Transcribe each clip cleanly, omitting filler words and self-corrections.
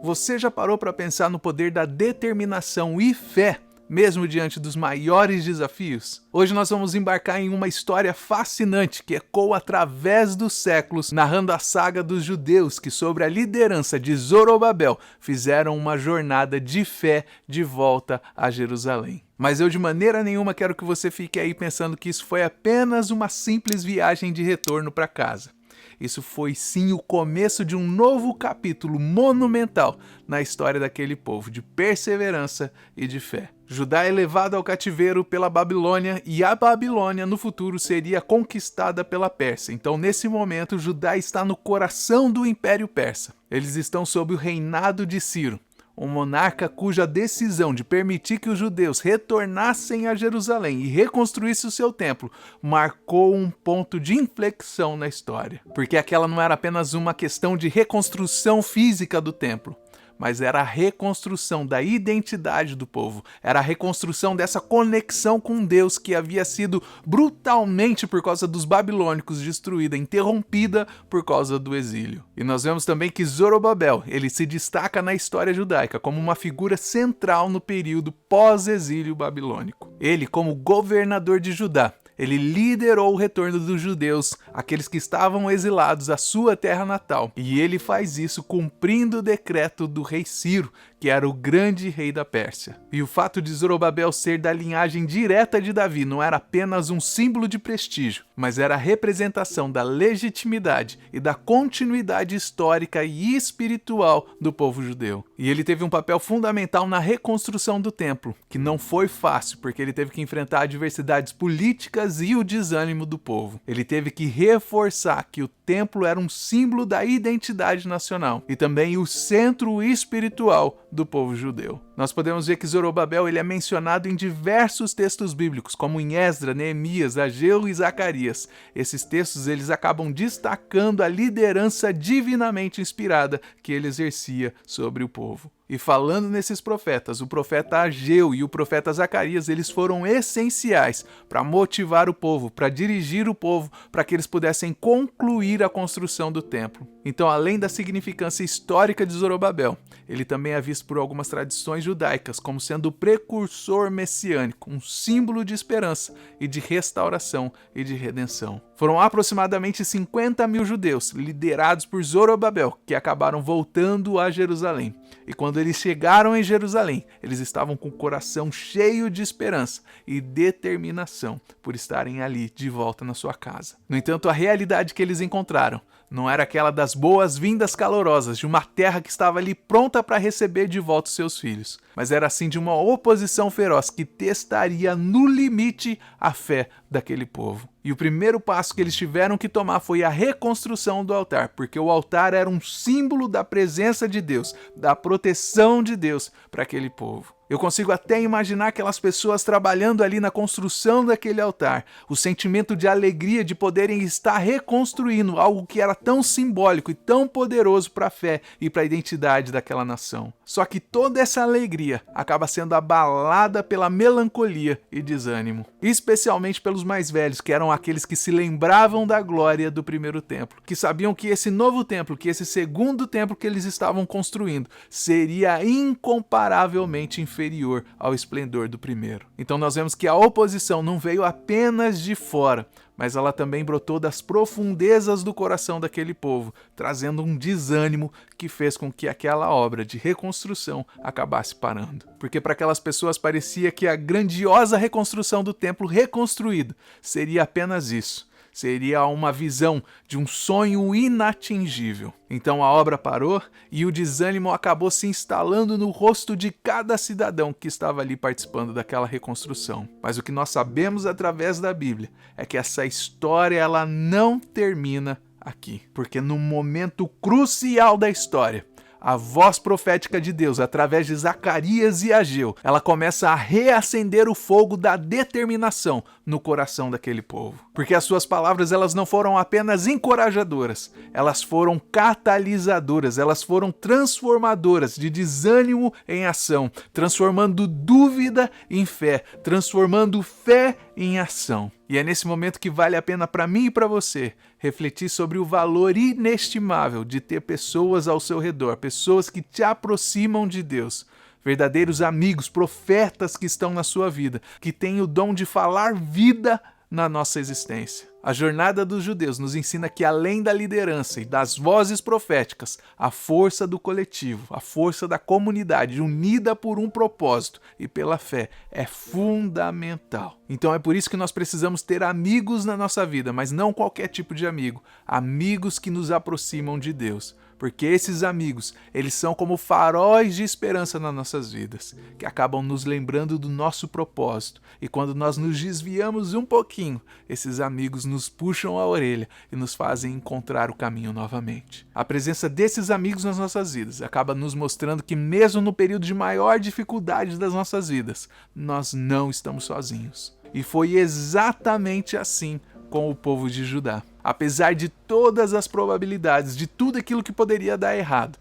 Você já parou para pensar no poder da determinação e fé, mesmo diante dos maiores desafios? Hoje nós vamos embarcar em uma história fascinante que ecoa através dos séculos, narrando a saga dos judeus que, sob a liderança de Zorobabel, fizeram uma jornada de fé de volta a Jerusalém. Mas eu de maneira nenhuma quero que você fique aí pensando que isso foi apenas uma simples viagem de retorno para casa. Isso foi sim o começo de um novo capítulo monumental na história daquele povo, de perseverança e de fé. Judá é levado ao cativeiro pela Babilônia e a Babilônia no futuro seria conquistada pela Pérsia. Então nesse momento Judá está no coração do Império Persa. Eles estão sob o reinado de Ciro, um monarca cuja decisão de permitir que os judeus retornassem a Jerusalém e reconstruíssem o seu templo marcou um ponto de inflexão na história. Porque aquela não era apenas uma questão de reconstrução física do templo, mas era a reconstrução da identidade do povo, era a reconstrução dessa conexão com Deus que havia sido brutalmente, por causa dos babilônicos, destruída, interrompida por causa do exílio. E nós vemos também que Zorobabel, ele se destaca na história judaica como uma figura central no período pós-exílio babilônico. Ele, como governador de Judá, ele liderou o retorno dos judeus, aqueles que estavam exilados à sua terra natal. E ele faz isso cumprindo o decreto do rei Ciro, que era o grande rei da Pérsia. E o fato de Zorobabel ser da linhagem direta de Davi não era apenas um símbolo de prestígio, mas era a representação da legitimidade e da continuidade histórica e espiritual do povo judeu. E ele teve um papel fundamental na reconstrução do templo, que não foi fácil, porque ele teve que enfrentar adversidades políticas e o desânimo do povo. Ele teve que reforçar que o templo era um símbolo da identidade nacional e também o centro espiritual do povo judeu. Nós podemos ver que Zorobabel ele é mencionado em diversos textos bíblicos, como em Esdras, Neemias, Ageu e Zacarias. Esses textos eles acabam destacando a liderança divinamente inspirada que ele exercia sobre o povo. E falando nesses profetas, o profeta Ageu e o profeta Zacarias, eles foram essenciais para motivar o povo, para dirigir o povo, para que eles pudessem concluir a construção do templo. Então, além da significância histórica de Zorobabel, ele também é visto por algumas tradições judaicas como sendo o precursor messiânico, um símbolo de esperança e de restauração e de redenção. Foram aproximadamente 50 mil judeus, liderados por Zorobabel, que acabaram voltando a Jerusalém. E quando eles chegaram em Jerusalém, eles estavam com o coração cheio de esperança e determinação por estarem ali de volta na sua casa. No entanto, a realidade que eles encontraram não era aquela das boas-vindas calorosas de uma terra que estava ali pronta para receber de volta os seus filhos, mas era assim de uma oposição feroz que testaria no limite a fé daquele povo. E o primeiro passo que eles tiveram que tomar foi a reconstrução do altar, porque o altar era um símbolo da presença de Deus, da proteção de Deus para aquele povo. Eu consigo até imaginar aquelas pessoas trabalhando ali na construção daquele altar, o sentimento de alegria de poderem estar reconstruindo algo que era tão simbólico e tão poderoso para a fé e para a identidade daquela nação. Só que toda essa alegria acaba sendo abalada pela melancolia e desânimo, especialmente pelos mais velhos, que eram aqueles que se lembravam da glória do primeiro templo, que sabiam que esse novo templo, que esse segundo templo que eles estavam construindo, seria incomparavelmente inferior ao esplendor do primeiro. Então nós vemos que a oposição não veio apenas de fora, mas ela também brotou das profundezas do coração daquele povo, trazendo um desânimo que fez com que aquela obra de reconstrução acabasse parando. Porque para aquelas pessoas parecia que a grandiosa reconstrução do templo reconstruído seria apenas isso. Seria uma visão de um sonho inatingível. Então a obra parou e o desânimo acabou se instalando no rosto de cada cidadão que estava ali participando daquela reconstrução. Mas o que nós sabemos através da Bíblia é que essa história ela não termina aqui. Porque no momento crucial da história, a voz profética de Deus, através de Zacarias e Ageu, ela começa a reacender o fogo da determinação no coração daquele povo. Porque as suas palavras, elas não foram apenas encorajadoras, elas foram catalisadoras, elas foram transformadoras de desânimo em ação, transformando dúvida em fé, transformando fé em ação. E é nesse momento que vale a pena para mim e para você refletir sobre o valor inestimável de ter pessoas ao seu redor, pessoas que te aproximam de Deus, verdadeiros amigos, profetas que estão na sua vida, que têm o dom de falar vida na nossa existência. A jornada dos judeus nos ensina que, além da liderança e das vozes proféticas, a força do coletivo, a força da comunidade unida por um propósito e pela fé é fundamental. Então é por isso que nós precisamos ter amigos na nossa vida, mas não qualquer tipo de amigo, amigos que nos aproximam de Deus. Porque esses amigos, eles são como faróis de esperança nas nossas vidas, que acabam nos lembrando do nosso propósito. E quando nós nos desviamos um pouquinho, esses amigos nos puxam a orelha e nos fazem encontrar o caminho novamente. A presença desses amigos nas nossas vidas acaba nos mostrando que mesmo no período de maior dificuldade das nossas vidas, nós não estamos sozinhos. E foi exatamente assim com o povo de Judá. Apesar de todas as probabilidades, de tudo aquilo que poderia dar errado,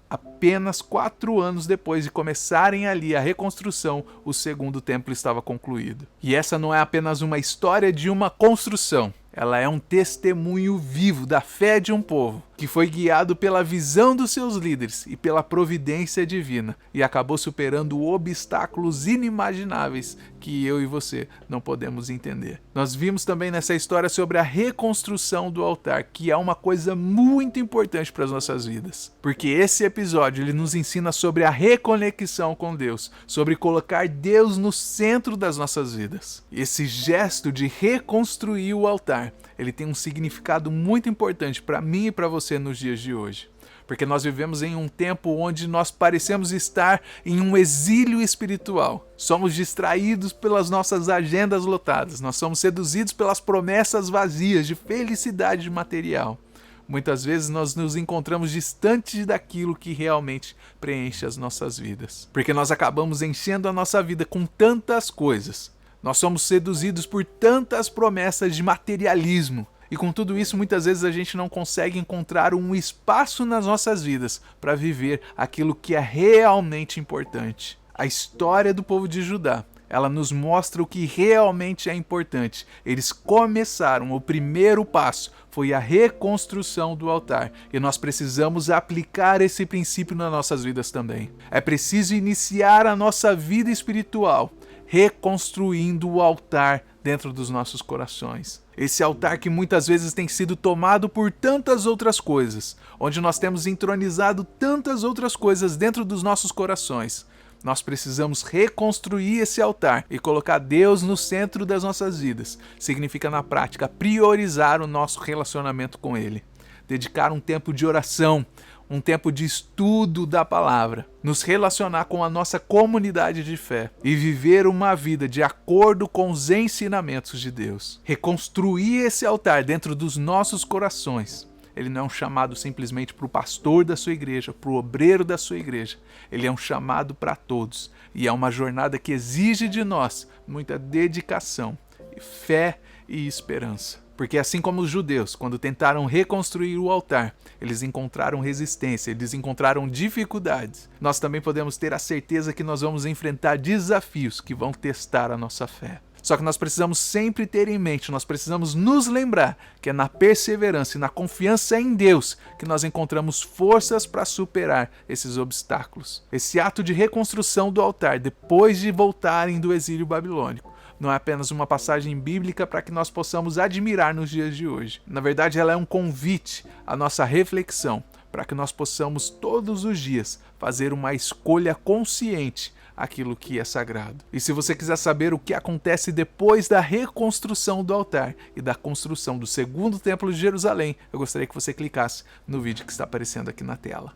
apenas 4 anos depois de começarem ali a reconstrução, o segundo templo estava concluído. E essa não é apenas uma história de uma construção, ela é um testemunho vivo da fé de um povo que foi guiado pela visão dos seus líderes e pela providência divina e acabou superando obstáculos inimagináveis que eu e você não podemos entender. Nós vimos também nessa história sobre a reconstrução do altar, que é uma coisa muito importante para as nossas vidas, porque esse episódio ele nos ensina sobre a reconexão com Deus, sobre colocar Deus no centro das nossas vidas. Esse gesto de reconstruir o altar, ele tem um significado muito importante para mim e para você nos dias de hoje. Porque nós vivemos em um tempo onde nós parecemos estar em um exílio espiritual. Somos distraídos pelas nossas agendas lotadas. Nós somos seduzidos pelas promessas vazias de felicidade material. Muitas vezes nós nos encontramos distantes daquilo que realmente preenche as nossas vidas. Porque nós acabamos enchendo a nossa vida com tantas coisas. Nós somos seduzidos por tantas promessas de materialismo. E com tudo isso, muitas vezes a gente não consegue encontrar um espaço nas nossas vidas para viver aquilo que é realmente importante. A história do povo de Judá, ela nos mostra o que realmente é importante. Eles começaram, o primeiro passo foi a reconstrução do altar. E nós precisamos aplicar esse princípio nas nossas vidas também. É preciso iniciar a nossa vida espiritual reconstruindo o altar dentro dos nossos corações. Esse altar que muitas vezes tem sido tomado por tantas outras coisas, onde nós temos entronizado tantas outras coisas dentro dos nossos corações. Nós precisamos reconstruir esse altar e colocar Deus no centro das nossas vidas. Significa, na prática, priorizar o nosso relacionamento com Ele. Dedicar um tempo de oração, um tempo de estudo da palavra, nos relacionar com a nossa comunidade de fé e viver uma vida de acordo com os ensinamentos de Deus. Reconstruir esse altar dentro dos nossos corações. Ele não é um chamado simplesmente para o pastor da sua igreja, para o obreiro da sua igreja. Ele é um chamado para todos e é uma jornada que exige de nós muita dedicação, fé e esperança. Porque assim como os judeus, quando tentaram reconstruir o altar, eles encontraram resistência, eles encontraram dificuldades. Nós também podemos ter a certeza que nós vamos enfrentar desafios que vão testar a nossa fé. Só que nós precisamos sempre ter em mente, nós precisamos nos lembrar que é na perseverança e na confiança em Deus que nós encontramos forças para superar esses obstáculos. Esse ato de reconstrução do altar, depois de voltarem do exílio babilônico, não é apenas uma passagem bíblica para que nós possamos admirar nos dias de hoje. Na verdade, ela é um convite à nossa reflexão, para que nós possamos todos os dias fazer uma escolha consciente aquilo que é sagrado. E se você quiser saber o que acontece depois da reconstrução do altar e da construção do segundo templo de Jerusalém, eu gostaria que você clicasse no vídeo que está aparecendo aqui na tela.